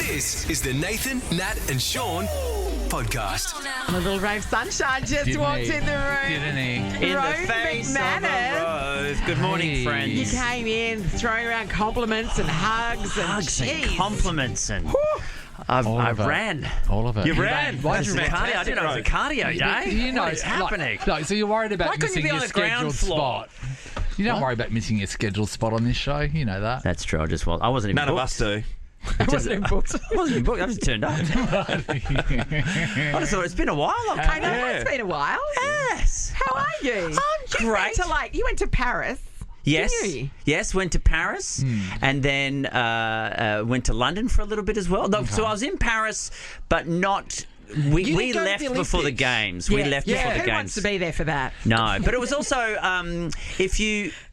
This is the Nathan, Nat and Sean podcast. A little Rave Sunshine just Didn't walked he? in the room. Didn't he? In Rose the face of McManus. a rose. Good morning, Hey. friends. You came in throwing around compliments and hugs and Hugs and cheese. compliments and All I of it. ran. All of it. You ran. Why That's did you run? cardio. I didn't know it was a cardio day. You know, what is happening? So you're worried about Why couldn't you missing be your on the ground scheduled floor? spot. You don't worry about missing your scheduled spot on this show. You know that. That's true. I wasn't even None of booked. us do. It wasn't in books. I wasn't even booked. I just turned up. I just thought it's been a while. I know it's been a while. Yes. How are you? I'm great. You went to Paris. Yes. Didn't you? Yes, went to Paris and then went to London for a little bit as well. No, so I was in Paris, but not. We didn't go to left the before the Olympics. games. We left before the Who games. wants to be there for that? No, but it was also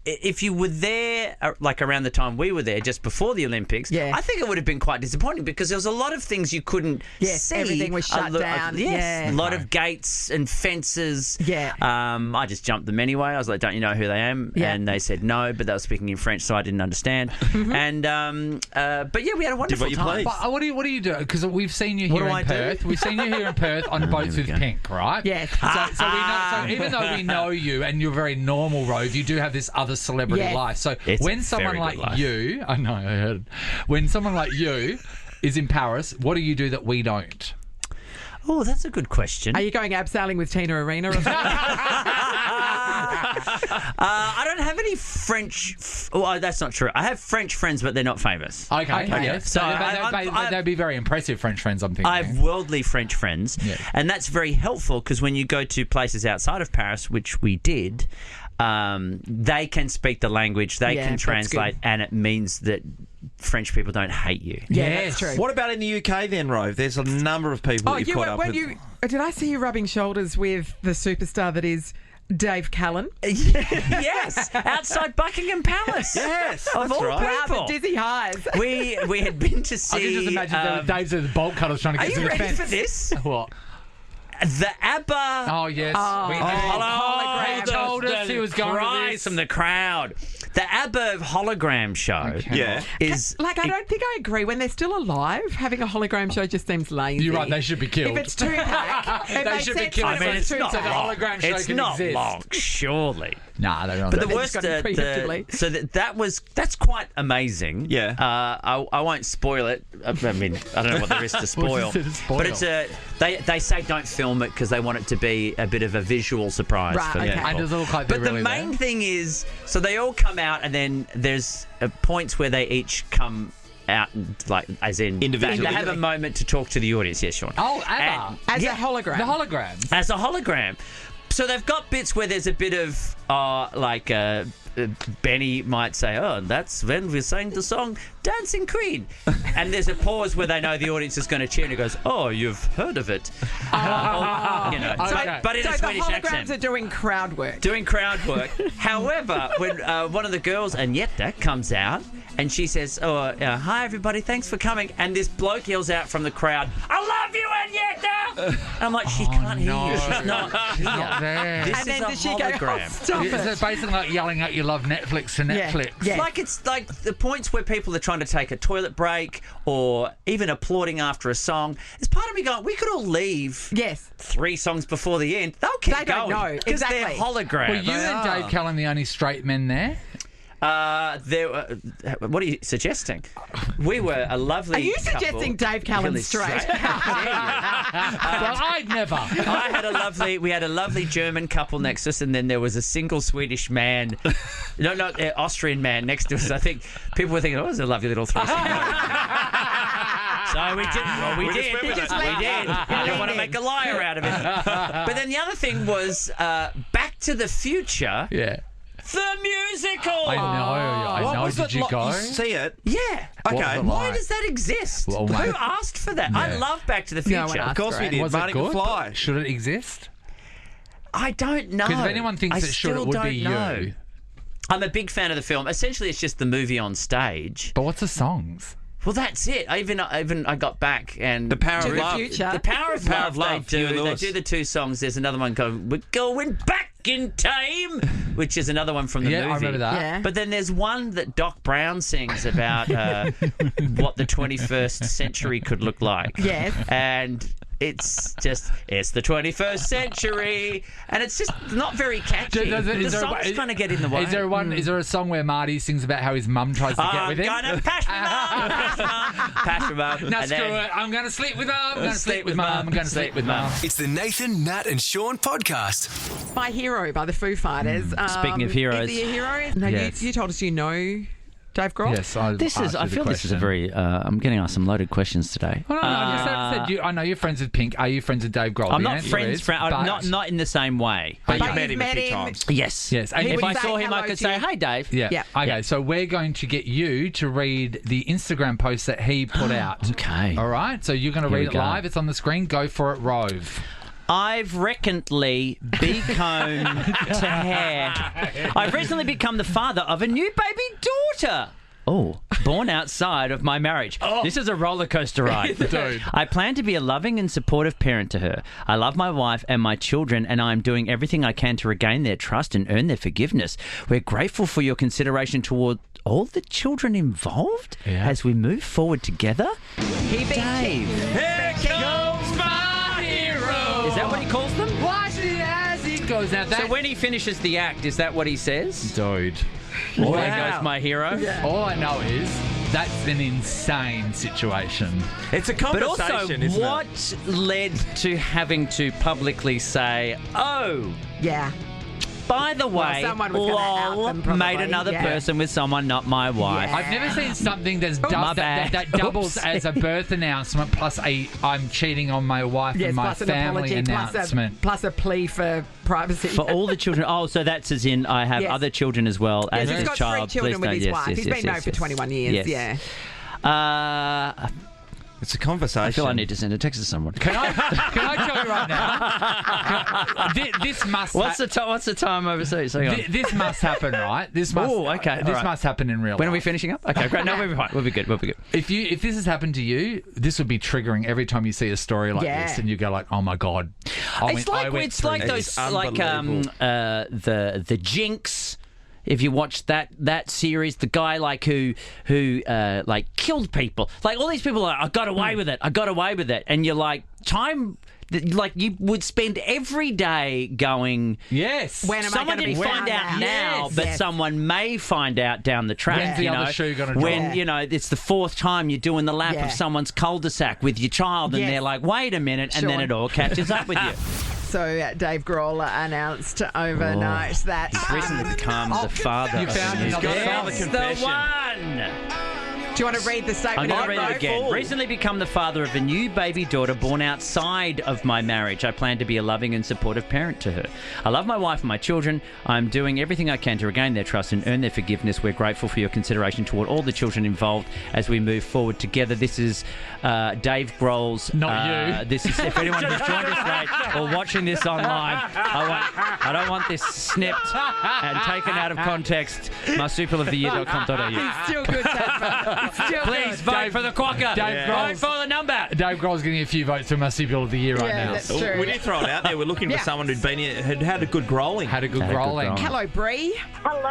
if you were there like around the time we were there, just before the Olympics, Yeah. I think it would have been quite disappointing because there was a lot of things you couldn't Yes, see. everything was shut down. Yes, Yeah. a lot of gates and fences. Yeah. I just jumped them anyway. I was like, "Don't you know who they am?" Yeah. And they said no, but they were speaking in French, so I didn't understand. And but yeah, we had a wonderful what you time. please. But what do you do? Because we've seen you What here do in I do? Perth. We've seen you here in Perth on boats with go. Pink, right? Yes. So we know. So even though we know you and you're very normal, Rove, you do have this other celebrity Yes. life. So It's when a someone very like good life. you, I know, I heard. When someone like you is in Paris, what do you do that we don't? Oh, that's a good question. Are you going abseiling with Tina Arena or something? I don't have any French. Oh, that's not true. I have French friends, but they're not famous. Okay. Yes. So they'd be very impressive French friends, I'm thinking. I have worldly French friends, Yeah. and that's very helpful because when you go to places outside of Paris, which we did, they can speak the language, they Yeah, can that's translate, good. and it means that French people don't hate you. Yeah, Yes. that's true. What about in the UK then, Rove? There's a number of people Oh, that you've you caught were, up when with. you did I see you rubbing shoulders with the superstar that is Dave Callan? Yes, outside Buckingham Palace. Yes, of that's all right. Wow, people. the dizzy highs. We had been to see. I can just imagine Dave's the bolt cutters trying to Are get to you the ready fence. for this? What? The ABBA. Oh, yes. hologram. He told us he was going to cries this. from the crowd. The ABBA hologram show Yeah. is Like, I don't think I agree. When they're still alive, having a hologram show just seems lazy. You're right, they should be killed. If it's Tupac, it They makes should be sense killed. when I mean, it was it's not Tupac. the hologram show It's can not exist. long, surely. Nah, they don't. But the They worst, just got it preemptively. so that's quite amazing. Yeah. I won't spoil it. I mean, I don't know what there is to spoil. What is there to spoil? But it's they say don't film it because they want it to be a bit of a visual surprise Right, for okay. people. And does it look like they're But the really main there? thing is, so they all come out, and then there's points where they each come out, like as in Individually. They have a moment to talk to the audience. Yes, Sean. Oh, ABBA. As Yeah. a hologram. The holograms. As a hologram. So they've got bits where there's a bit of Benny might say, "Oh, that's when we sang the song Dancing Queen," and there's a pause where they know the audience is going to cheer, and he goes, "Oh, you've heard of it," you know. Okay. But in so a the Swedish holograms accent. are doing crowd work. Doing crowd work. However, when one of the girls, Agneta, comes out and she says, "Hi everybody, thanks for coming," and this bloke yells out from the crowd, "I love you, Agneta!" And I'm like, she can't hear you. She's not here. Not there. This And then is a does she go, hologram. "Oh, stop Is it." it basically like yelling out you love Netflix to Yeah, Netflix? yeah. It's like the points where people are trying to take a toilet break or even applauding after a song. There's part of me going, we could all leave Yes. 3 songs before the end. They'll keep They don't going know. because they're Exactly. holograms. Were you and Dave Callan the only straight men there? What are you suggesting? We were a lovely Are you couple. suggesting Dave Callan's Really straight? Well, I'd never. We had a lovely German couple next to us, and then there was a single Swedish man, Austrian man next to us. I think people were thinking, "Oh, it's a lovely little threesome." So we did. Well, we did. went with it. We did. I didn't want to make a liar out of it. But then the other thing was Back to the Future, Yeah. the musical. I What know. was Did it you like? go? You see it? Yeah. What was Okay. it Why like? does that exist? Well, Who mate. asked for that? I Yeah. love Back to the No one Future. asked. Of course we did. Was Marty it good? McFly. Should it exist? I don't know. Because if anyone thinks I it should, still it would don't be know. you. I'm a big fan of the film. Essentially, it's just the movie on stage. But what's the songs? Well, that's it. I got back and The Power To of the Love. Future. The Power of Power Love. of Love, They Huey do Lewis. the 2 songs. There's another one going. We're going back in time, which is another one from the movie. I remember that. Yeah. But then there's one that Doc Brown sings about what the 21st century could look like. Yes. And it's the 21st century, and it's just not very catchy. The songs kind of get in the way. Is there a song where Marty sings about how his mum tries to get with him? I'm gonna pash my mum. No, screw it. I'm going to sleep with mum. I'm going to sleep with mum. I'm going to sleep with mum. It's the Nathan, Nat and Sean podcast. My Hero by the Foo Fighters. Speaking of heroes. Is he a hero? No, Yes. you told us you know Dave Grohl? Yes, I feel this is a very. I'm getting asked some loaded questions today. Oh, no, I just said I know you're friends with Pink. Are you friends with Dave Grohl? I'm The not answer friends. is, but- Not in the same way. But But you've met you've him a met few him. times. Yes. Yes. And He if would I If I say saw him, I hello could to say, you. "Hey, Dave." Yeah. Yeah. Okay, so we're going to get you to read the Instagram post that he put out. Okay. All right, so you're going to Here read we it go. live. It's on the screen. Go for it, Rove. I've recently become to hair. I've recently become the father of a new baby daughter. Oh, born outside of my marriage. This is a roller coaster ride. Dude. I plan to be a loving and supportive parent to her. I love my wife and my children, and I am doing everything I can to regain their trust and earn their forgiveness. We're grateful for your consideration toward all the children involved as we move forward together. He beat Dave. Here comes my hero. Is that what he calls them? Watch it as he goes. Now that So when he finishes the act, is that what he says? dude. Well, there goes my hero. All I know is that's an insane situation. It's a But conversation, also, isn't what led to having to publicly say, "Oh, Yeah. by the way, someone was gonna out lol, them probably, made another yeah. person with someone not my wife." Yeah. I've never seen something that's My bad. that doubles Oops. as a birth announcement plus a I'm cheating on my wife Yes, and my plus an family apology, announcement. plus a plea for privacy. For all the children. Oh, so that's as in I have Yes. other children as well as He's his got child. 3 children Please with don't- his yes, wife. yes, He's yes, been married yes, for yes. 21 years. Yes. Yeah. It's a conversation. I feel I need to send a text to someone. Can I tell you right now? This must. What's the time overseas? Hang on. This must happen, right? This must. Oh, okay, This all right. must happen in real When are we life. finishing up? Okay, great. No, we'll be fine. We'll be good. We'll be good. If this has happened to you, this would be triggering every time you see a story like Yeah. this, and you go like, "Oh my god!" It's like through those this. like the Jinx. If you watch that series, the guy like who like killed people, like all these people are, I got away with it, and you're like like you would spend every day going, Yes. When am I someone going to be didn't find out now, Yes. but Yes. someone may find out down the track. When's the you other know, shoe gonna when drop? you know it's the 4th time you're doing the lap Yeah. of someone's cul-de-sac with your child, and Yes. they're like, wait a minute, and then Sean. it all catches up with you. So Dave Grohl announced overnight that He's recently become the father. You of found a new another kid. father That's confession. the one. Do you want to read the I'm statement? going to again, read it Rove? again. Recently become the father of a new baby daughter born outside of my marriage. I plan to be a loving and supportive parent to her. I love my wife and my children. I'm doing everything I can to regain their trust and earn their forgiveness. We're grateful for your consideration toward all the children involved as we move forward together. This is Dave Grohl's. Not you. This is if anyone who's joined us late or watching this online. I don't want this snipped and taken out of context. Marsupialoftheyear.com.au. Still good, Tasman. Still Please good. vote for the quokka. Dave Vote Grohl's- for the number. Dave Grohl's getting a few votes for Marsupial of the Year right Yeah, now. that's true. We did throw it out there. We're looking Yeah. for someone who'd had a good growling. Had a good Had a good growling. growling. Hello, Bree. Hello.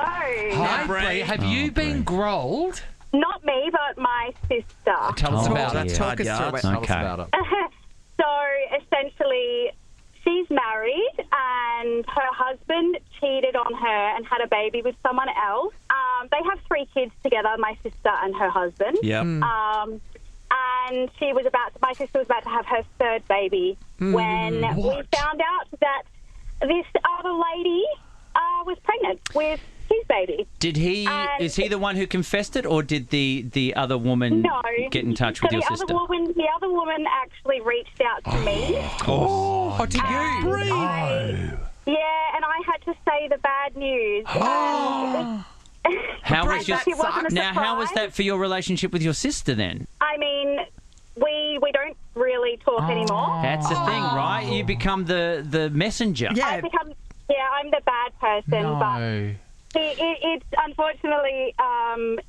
Hi, Bree. Bree. Have you been growled? Not me, but my sister. Tell us Oh, about that's it. hard Talk us yards. through it. Tell us Okay. about it. So essentially, she's married and her husband cheated on her and had a baby with someone else. They have 3 kids together, my sister and her husband. Yep. And my sister was about to have her 3rd baby when we What? found out that this other lady was pregnant with his baby. Did he? Is he the one who confessed it, or did the other woman No. get in touch So with your the sister? the other woman actually reached out to me. Oh, to you. Yeah, and I had to say the bad news. How was your It wasn't a now? How was surprise. that for your relationship with your sister then? I mean, we don't really talk anymore. That's the thing, right? You become the messenger. Yeah. I'm the bad person, but No. it's unfortunately,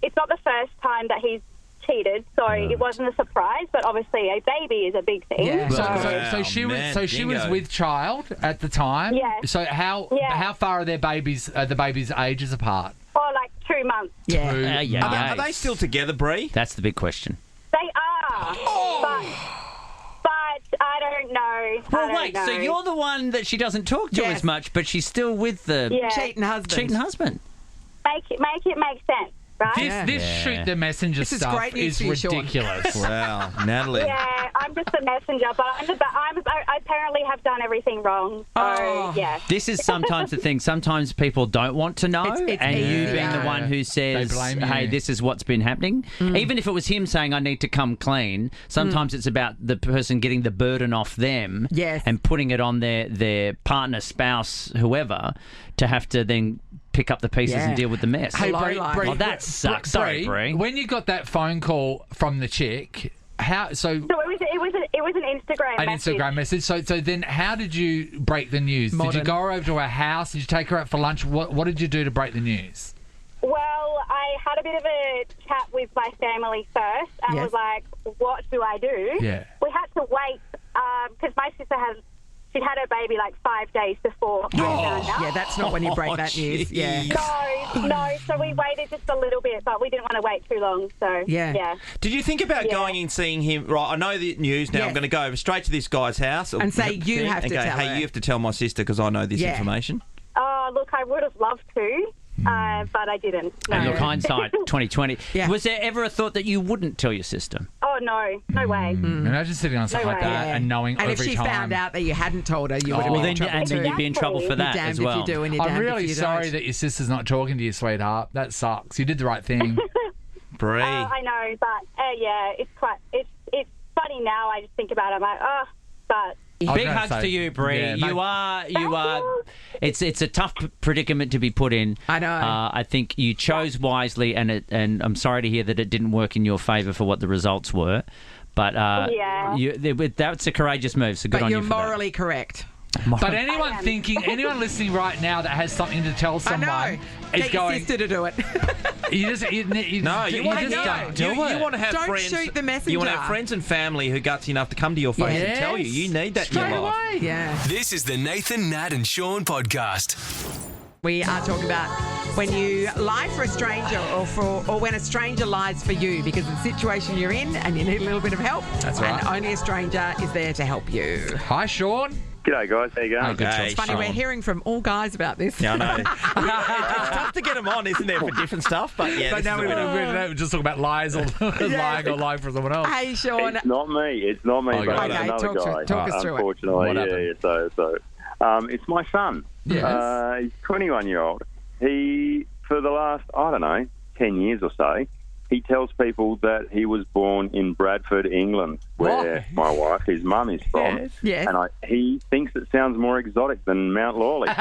it's not the first time that he's cheated, so it wasn't a surprise. But obviously, a baby is a big thing. Yeah. So she was bingo. with child at the time. Yeah. So how far are the baby's ages apart? Or like 2 months. Yeah. Are they still together, Bree? That's the big question. They are. But I don't know. Well, I don't wait, know. so you're the one that she doesn't talk to Yes. as much, but she's still with the Yeah. Cheating husband. Make it make sense, right? This shoot the messenger This is stuff great news is for you, Sean. ridiculous. Wow, Natalie. Yeah, I'm just a messenger, but I apparently have done everything wrong. So, yeah. This is sometimes the thing. Sometimes people don't want to know, It's and you easier. being the one who says, They blame you. hey, this is what's been happening. Even if it was him saying, I need to come clean, sometimes it's about the person getting the burden off them Yes. and putting it on their partner, spouse, whoever, to have to then pick up the pieces Yeah. and deal with the mess. Hey, Bree, Oh, that sucks. Sorry, Bree. When you got that phone call from the chick, how? So it was an Instagram An message. Instagram message. So then, how did you break the news? Did Modern. you go over to her house? Did you take her out for lunch? What did you do to break the news? Well, I had a bit of a chat with my family first and Yes. was like, what do I do? Yeah. We had to wait because my sister she'd had her baby like 5 days before I found out. Yeah, that's not when you break that news. Yeah. No, so we waited just a little bit, but we didn't want to wait too long, so Yeah. Did you think about going and seeing him? Right, I know the news now. Yes. I'm going to go straight to this guy's house And say, you have and to go, tell hey, her. you have to tell my sister because I know this Yeah. information. Oh, look, I would have loved to, but I didn't. No. And look, hindsight 2020. Yeah. Was there ever a thought that you wouldn't tell your sister? Oh, no way. Imagine sitting on something No like way. that Yeah. and knowing And every if she time. found out that you hadn't told her, you would have Well, been then, in trouble and too. then you'd be in trouble for You're that damned as well. if you do and you're I'm damned really if you sorry don't. that your sister's not talking to you, sweetheart. That sucks. You did the right thing. Bree. I know, but yeah, it's funny now. I just think about it. I'm like, oh, but I was Big gonna hugs say, to you, Bree. yeah, you are. It's a tough predicament to be put in. I know. I think you chose wisely, and I'm sorry to hear that it didn't work in your favour for what the results were. But Yeah. that's a courageous move. So good But on you're you for morally correct. But anyone listening right now that has something to tell I someone know. is Get your going. sister to do it. You No, you want just know. don't do you it. want to have Don't friends. shoot the messenger. You want to have friends and family who gutsy enough to come to your face and tell you. Yes. You need that in Straight your life. away. Yeah. This is the Nathan, Nat, and Sean podcast. We are talking about when you lie for a stranger or when a stranger lies for you because of the situation you're in and you need a little bit of help. That's and right. only a stranger is there to help you. Hi, Sean. G'day, guys. How you going? Hey, good Hey, It's funny, Sean. we're hearing from all guys about this. Yeah, I know. It's tough to get them on, isn't there, for different stuff? But yeah, But this now is we're a- just talking about lies or lying or lying for someone else. Hey, Sean. It's not me. It's not me, Okay. but Okay, another talk guy. us through it. Unfortunately, What yeah. happened? So it's my son. Yes. He's 21-year-old. He, for the last, 10 years or so, he tells people that he was born in Bradford, England, where my wife, his mum, is from. Yes. Yes. And he thinks it sounds more exotic than Mount Lawley. So,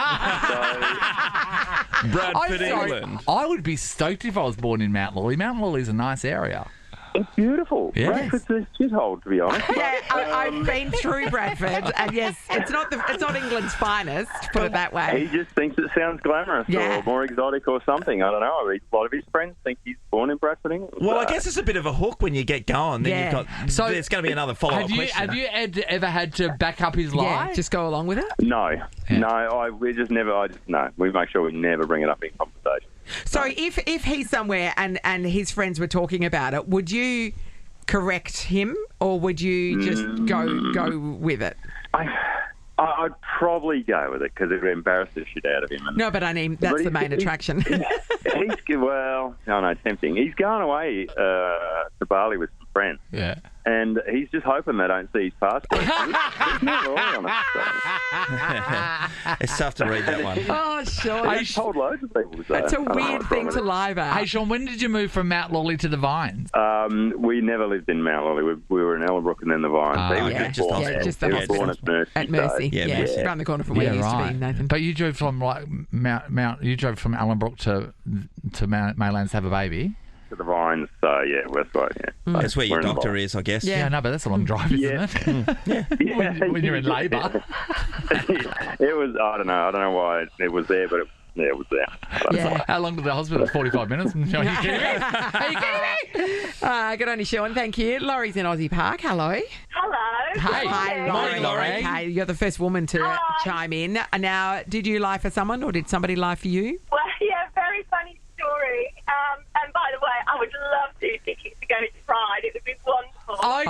Bradford, sorry. England. I would be stoked if I was born in Mount Lawley. Mount Lawley's a nice area. it's beautiful. Yes. Bradford's a shithole, to be honest. Yeah, I've been through Bradford, and yes, it's not England's finest, put it that He way. just thinks it sounds glamorous Yeah. or more exotic or something. I don't know. A lot of his friends think he's born in Bradford, England. Well, I So- guess it's a bit of a hook when you get going. Then Yeah. you've got. So There's going to be another follow-up question. Have you ever had to back up his lie? Yeah, just go along with it. No. We just never. We make sure we never bring it up in conversation. So if he's somewhere and his friends were talking about it, would you correct him or would you just go with it? I'd probably go with it because it would embarrass the shit out of him. And No, but I mean that's But the main he's- attraction. tempting. He's going away to Bali with some friends, Yeah. and he's just hoping they don't see his passport. There's no lie on it. So. It's tough to read that one. Oh, sure. I've told loads of people. So It's a I don't know weird what's thing wrong to with it. lie about. Hey, Sean, when did you move from Mount Lawley to the Vines? We never lived in Mount Lawley. We were in Ellenbrook and then the Vines. He was yeah, just born yeah, there. just the He was hospital. born at Mercy. At Mercy, Yeah, yeah, Mercy. around the corner from where you used to be, Nathan. But you drove from like Mount. You drove from Ellenbrook to Maylands to have a baby. To the Vines. So yeah, Westway. Yeah. That's where your We're in doctor Vines. is, I guess. Yeah, no, but that's a long drive, isn't Yeah. it? when you're in labour. It was. I don't know why it was there, but yeah, it was there. But Yeah. How long to the hospital? 45 minutes? Are you kidding me? Are you kidding me? Good on you, Sean. Thank you. Laurie's in Aussie Park. Hello. Hello. Hi, Morning, Laurie. Okay, you're the first woman to chime in. Now, did you lie for someone or did somebody lie for you? Well, yeah, very funny story. And by the way, I would love 2 tickets to go to Pride. It would be wonderful. Okay, Oh,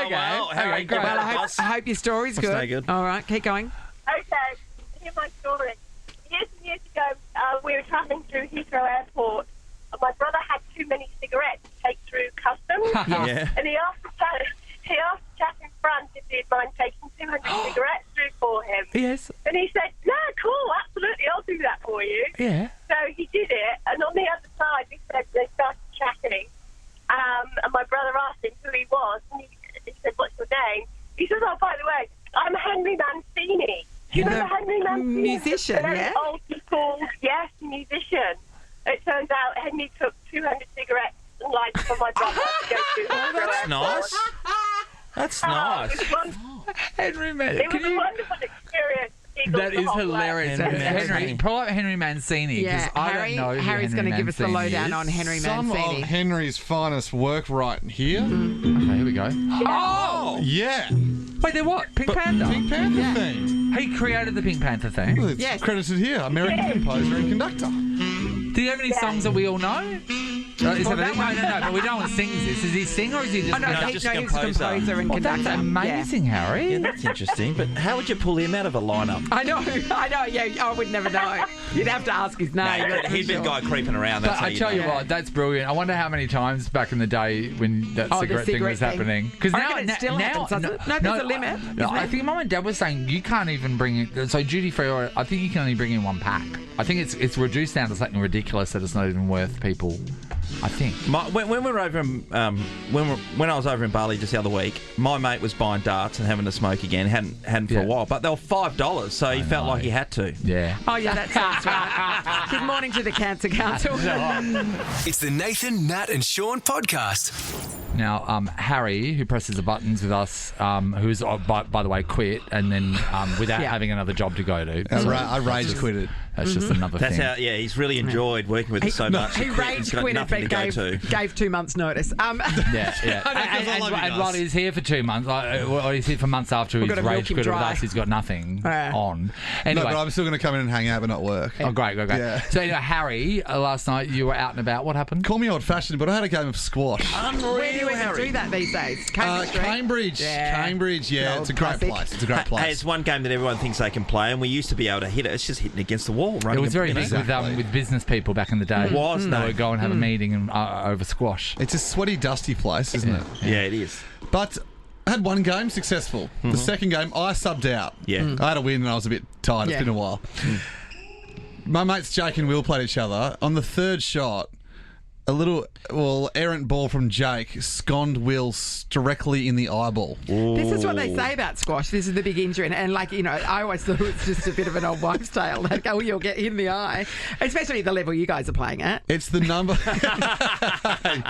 okay. well, how Okay, great. Well, boss. I hope your story's good. stay good. All right, keep going. Okay, here's my story. Years and years ago, we were travelling through Heathrow Airport. And my brother had too many cigarettes to take through customs. Yeah. And he asked the chap in front if he'd mind taking 200 cigarettes through for him. Yes. And he said, no, cool, absolutely, I'll do that for you. Yeah. So he did it, and on the other side, they started chatting. And my brother asked him who he was, and he said, what's your name? He says, oh, by the way, I'm Henry Mancini. Do you remember Henry Mancini? Musician, The very yeah. old school, yes, musician. It turns out Henry took 200 cigarettes and lights for my brother to go to Heathrow That's Airport. nice. That's Oh, nice. it was wonderful. Henry Man. It was a wonderful experience. That is hilarious. Henry Henry, Mancini. pull up Henry Mancini because Yeah, I Harry, don't know who Harry's Henry going to give us the Mancini lowdown is. on Henry Some Mancini. of Henry's finest work right here. Okay, here we go. Oh! Yeah. Wait, they're what? Pink Panther? Pink Panther thing. He created the Pink Panther thing. Well, it's Yes. credited here. American composer and conductor. Do you have any songs that we all know? Is that Well, a that thing? one- No, but we don't want to sing this. Is he sing or is he just... Oh, no, No, he's just a composer and Oh, conductor. that's amazing, Harry. Yeah, that's interesting. But how would you pull him out of a lineup? I know, yeah, I would never know. You'd have to ask his name. No, that's for he'd been sure. guy creeping around. That's But how I you tell know. you what, that's brilliant. I wonder how many times back in the day when that Oh, the cigarette thing was cigarette thing. happening. Because I now, reckon it still happens, doesn't it? No, there's a limit, No, isn't I it? think Mum and Dad was saying you can't even bring in. So duty free, I think you can only bring in 1 pack. I think it's reduced down to something ridiculous that it's not even worth people. I think. When we were over in, when I was over in Bali just the other week, my mate was buying darts and having a smoke again. Hadn't for Yeah. a while, but they were $5, so he felt know. like he had to. Yeah. Oh, yeah, that sounds right. Good morning to the Cancer Council. It's the Nathan, Nat, and Sean podcast. Now, Harry, who presses the buttons with us, who's by the way quit, and then without Yeah. having another job to go to. I rage quitted. That's just another That's thing. how. Yeah, he's really enjoyed working with us so much. He quit, rage he's got quitted, nothing to but go to. gave 2 months' notice. Yeah, yeah. and while he's here for 2 months, well, he's here for months after he's gotta milk rage him quitted with dry. us, he's got nothing Yeah. on. No, Anyway. but I'm still going to come in and hang out, but not work. Oh, great. Yeah. So, anyway, Harry, last night you were out and about. What happened? Call me old-fashioned, but I had a game of squash. Where do you even Harry. do that these days? Cambridge. right? Cambridge. Yeah. Cambridge, yeah. The It's a old great classic. place. It's a great Hey, place. it's one game that everyone thinks they can play, and we used to be able to hit it. It's just hitting against the wall. It Running was very big Exactly. with business people back in the day. It was, They no. would go and have a meeting and over squash. It's a sweaty, dusty place, isn't it? Yeah, it is. But I had one game successful. The second game, I subbed out. Yeah. I had a win and I was a bit tired. Yeah. It's been a while. My mates Jake and Will played each other. On the third shot, a little, errant ball from Jake sconned Will directly in the eyeball. This is what they say about squash. This is the big injury. And like, you know, I always thought it was just a bit of an old wives' tale. Like, oh, you'll get hit in the eye. Especially the level you guys are playing at. It's the number.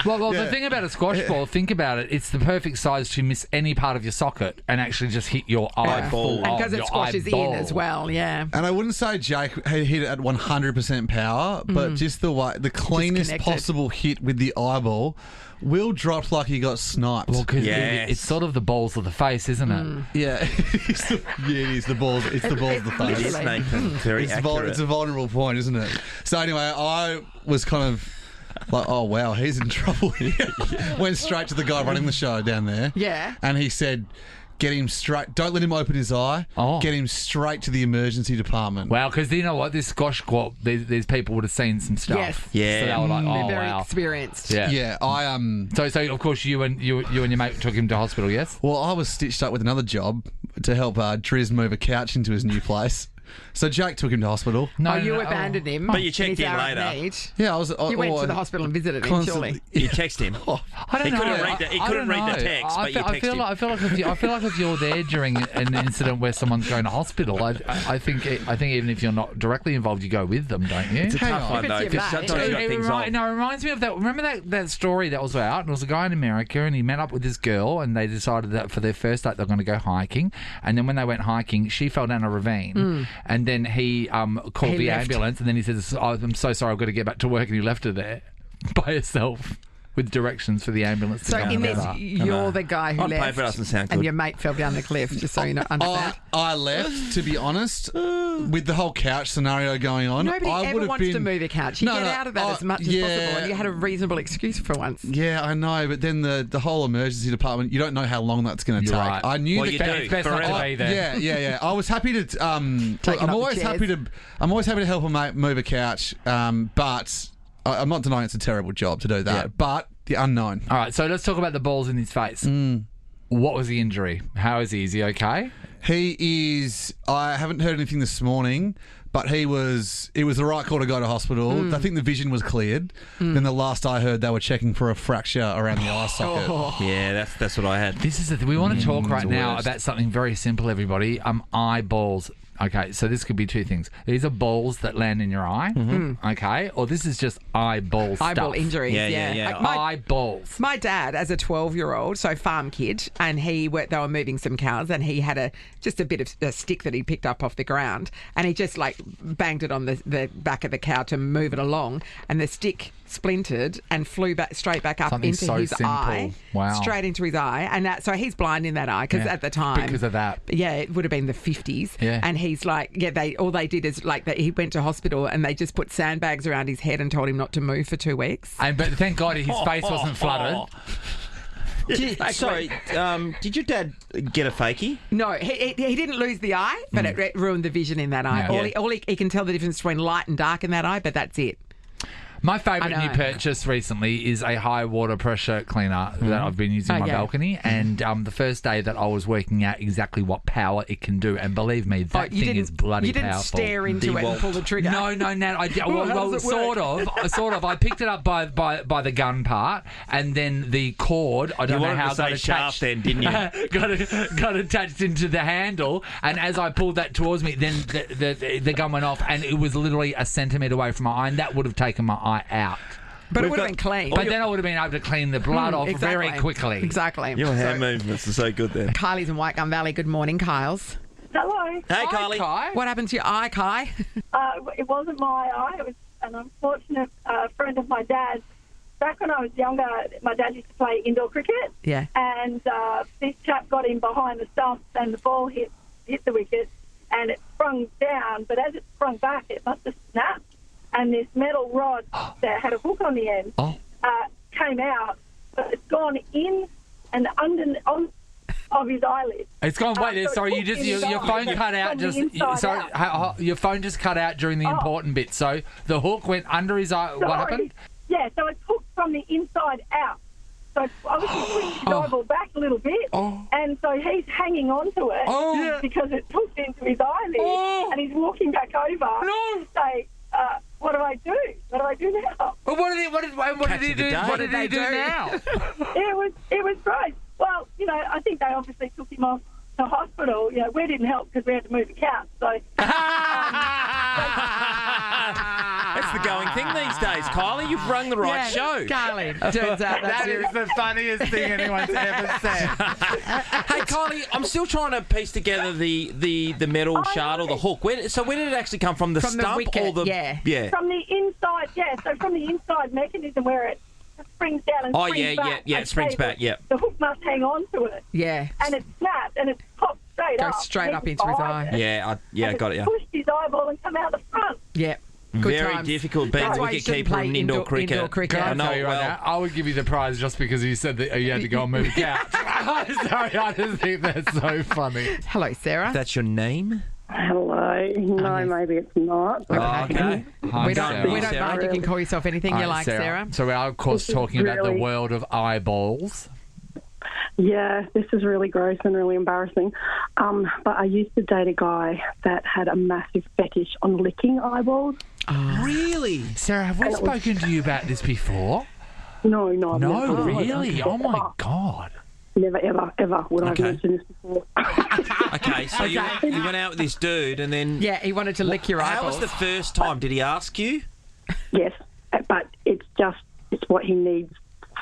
Well, Yeah. the thing about a squash ball, think about it, it's the perfect size to miss any part of your socket and actually just hit your eyeball. And because it squashes in as well, yeah. And I wouldn't say Jake had hit it at 100% power, but just the cleanest connected. possible hit with the eyeball. Will dropped like he got sniped. Well, because Yes. it's sort of the balls of the face, isn't it? yeah, it is the balls. It's the balls of the face. Yes, Literally. Nathan. Very It's, accurate. it's a vulnerable point, isn't it? So anyway, I was kind of like, oh wow, he's in trouble here. Went straight to the guy running the show down there. Yeah. And he said, get him straight. Don't let him open his eye. Oh. Get him straight to the emergency department. Well, because you know what, this squash squad, these people would have seen some stuff. Yes. Yeah. So they were like, They're oh very wow. experienced. Yeah. Yeah, I So of course you and your mate took him to hospital. Yes. Well, I was stitched up with another job to help Driz move a couch into his new place. So Jake took him to hospital. No, Oh, you no, abandoned him. But you checked his in hour of later. need. Yeah, I was. You went to the hospital and visited him, surely. You text him. I don't He know. couldn't read the- he I couldn't don't read the know. text, but you I feel texted like I feel like if you're there during an incident where someone's going to hospital, I think even if you're not directly involved, you go with them, don't you? It's a tough If one, it's though, your because mate. sometimes you got things on. No, it reminds me of that. Remember that story that was out? And it was a guy in America, and he met up with this girl, and they decided that for their first date they're going to go hiking. And then when they went hiking, she fell down a ravine, and then he called He the left. ambulance, and then he says, oh, "I'm so sorry, I've got to get back to work," and he left her there by herself with directions for the ambulance to So come in and this, get her. you're the guy who On left. paper, it doesn't sound And good. your mate fell down the cliff, just so you know, understand. I left, to be honest, with the whole couch scenario going on. Nobody I ever would have wants been... to move a couch. You No, get no, out of that I- as much as yeah. possible, and you had a reasonable excuse for once. Yeah, I know, but then the whole emergency department, you don't know how long that's going to You're take. right. I knew Well, the you ca- do. It's best not to Forever. be there. Yeah. I was happy to. Taking I'm up the always chairs. happy to. I'm always happy to help a mate move a couch. But I'm not denying it's a terrible job to do that. Yeah. But the unknown. All right, so let's talk about the balls in his face. What was the injury? How is he? Is he okay? He is. I haven't heard anything this morning, but it was the right call to go to hospital. I think the vision was cleared. Then the last I heard, they were checking for a fracture around the eye socket. Yeah, that's what I had. This is the thing. We want to talk right the now worst. about something very simple, everybody. Eyeballs. Okay, so this could be two things. These are balls that land in your eye, okay? Or this is just eyeball stuff. Eyeball injuries, Yeah. Like my Eyeballs. My dad, as a 12-year-old, so farm kid, and they were moving some cows, and he had just a bit of a stick that he picked up off the ground, and he just like banged it on the back of the cow to move it along, and the stick splintered and flew straight back up Something into so his simple. eye, Wow. straight into his eye, and so he's blind in that eye because Yeah, at the time because of that. yeah, it would have been the 50s, Yeah. and he's like, all they did is like he went to hospital and they just put sandbags around his head and told him not to move for 2 weeks. But thank God his face wasn't flooded. Sorry, did your dad get a fakie? No, he didn't lose the eye, but it ruined the vision in that eye. Yeah. All he can tell the difference between light and dark in that eye, but that's it. My favourite I new know. purchase recently is a high water pressure cleaner that I've been using Oh, on my yeah. balcony. And the first day that I was working out exactly what power it can do, and believe me, that thing is bloody You didn't powerful. stare into it and pull the trigger. No, Nat. I did. Well, how Well, does it work? sort of. I picked it up by the gun part, and then the cord. I don't You know wanted how to say got attached. shaft then, didn't you? got attached into the handle, and as I pulled that towards me, then the gun went off, and it was literally a centimetre away from my eye, and that would have taken my eye out. But it We've would have got- been clean. But then I would have been able to clean the blood off Exactly. very quickly. Exactly. Your hand So, movements are so good there. Kylie's in White Gum Valley. Good morning, Kyles. Hello. Hey, Kylie. Kai. What happened to your eye, Kai? It wasn't my eye. It was an unfortunate friend of my dad's. Back when I was younger, my dad used to play indoor cricket. Yeah. And this chap got him behind the stumps and the ball hit the wicket and it sprung down. But as it sprung back, it must have snapped. And this metal rod that had a hook on the end came out. But it's gone in and under of his eyelid. It's gone. Wait, so sorry, it's your inside, phone but cut out. from the Just inside sorry, your phone just cut out during the important bit. So the hook went under his eye. What Sorry. happened? Yeah, so it's hooked from the inside out. So it's obviously pushed his eyeball back a little bit, and so he's hanging on to it because it's hooked into his eyelid, and he's walking back over to say, what do I do? What do I do now? Well, what did he do? What did he do now? It was great. Well, I think they obviously took him off to hospital. We didn't help because we had to move the couch. So That's the going thing these days, Kylie. You've rung the right show. Kylie. Turns out that's you. the funniest thing anyone's ever said. Hey, Kylie, I'm still trying to piece together the metal shard or the hook. Where did it actually come from? The From the stump wicket, or the yeah. from the inside, so from the inside mechanism where it springs down and Oh, springs back. yeah, it springs back, yeah. The hook must hang on to it. Yeah. And it snapped and it popped straight Goes up. straight up into his eye. Yeah, I got it. Yeah. Pushed his eyeball and come out the front. Yeah. Good Very times. difficult being That's the why you shouldn't wicketkeeper play in indoor cricket. Indoor cricket. Can I I know tell it you right well. now? I would give you the prize just because you said that you had to go and move a couch. Sorry, I just think that's so funny. Hello, Sarah. That's your name? Hello. No, maybe it's not. Okay. Hi, we don't Sarah. mind. You can call yourself anything All you right, like, Sarah. So we are, of course, This is talking about the really- world of eyeballs. Yeah, this is really gross and really embarrassing. But I used to date a guy that had a massive fetish on licking eyeballs. Really? Sarah, have we spoken to you about this before? No, I've No, never- really? Oh, my God. Never, ever would I have Okay. mentioned this before. Okay, so you went out with this dude and then... Yeah, he wanted to lick your How eyeballs. was the first time? Did he ask you? Yes, but it's what he needs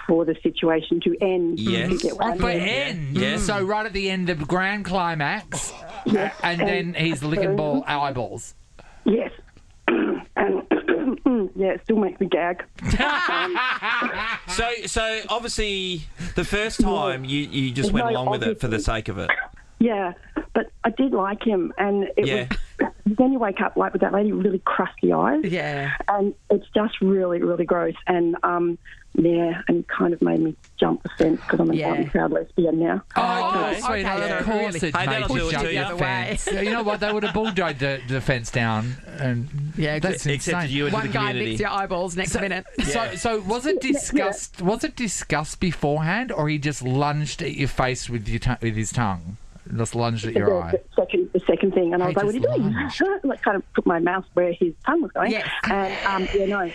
for the situation to end. Yes. You get what I Oh, but mean? end. Yeah. So right at the end of grand climax, Yes. And then he's licking eyeballs. Yes. And yeah, it still makes me gag. So obviously, the first time you just went along with it for the sake of it. Yeah, but I did like him, and it was. Then you wake up like with that lady with really crusty eyes. Yeah. And it's just really, really gross. And and it kind of made me jump the fence because I'm an out and proud lesbian now. Oh, sweetheart, okay, of so course really- it Hey, made that'll do you it jump to you. the fence. You know what? They would have bulldozed the fence down, and Yeah, that's Accepted insane. you into One the guy community. licks your eyeballs next minute. So was it discussed? Was it discussed beforehand, or he just lunged at your face with his tongue? Just lunged at your eye. The second thing, and I was like, "What are you doing?" Like, kind of put my mouth where his tongue was going. Yes. And no,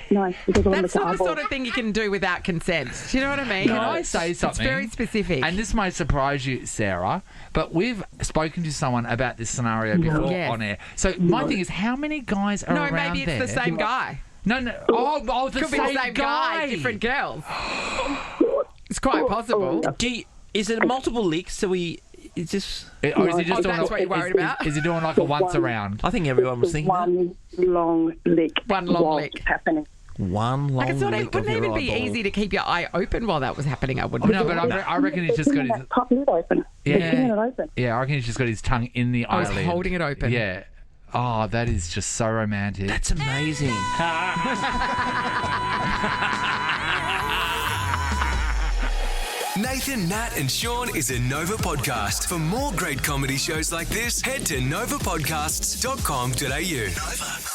because I wanted That's to not the eyeball. sort of thing you can do without consent. Do you know what I mean? Can I say something? It's very specific. And this may surprise you, Sarah, but we've spoken to someone about this scenario before Yes. on air. So my thing is, how many guys are no, around maybe it's there? the same guy. No. Oh, the Could be same the same guy, different girls. It's quite possible. Is it multiple licks? So it's just. Or is he just Oh, doing that's what you're worried about? Is he doing like a once around? I think everyone was thinking that. One long lick. One long while lick. it's happening. One long Like it's not lick even, of wouldn't your even be eyeball. easy to keep your eye open while that was happening. I wouldn't. No, but I reckon he's just got his. That top lid open. Yeah. They're keeping it open. Yeah, I reckon he's just got his tongue in the I was eyelid. holding it open. Yeah. Oh, that is just so romantic. That's amazing. Nathan, Nat, and Sean is a Nova podcast. For more great comedy shows like this, head to novapodcasts.com.au. Nova.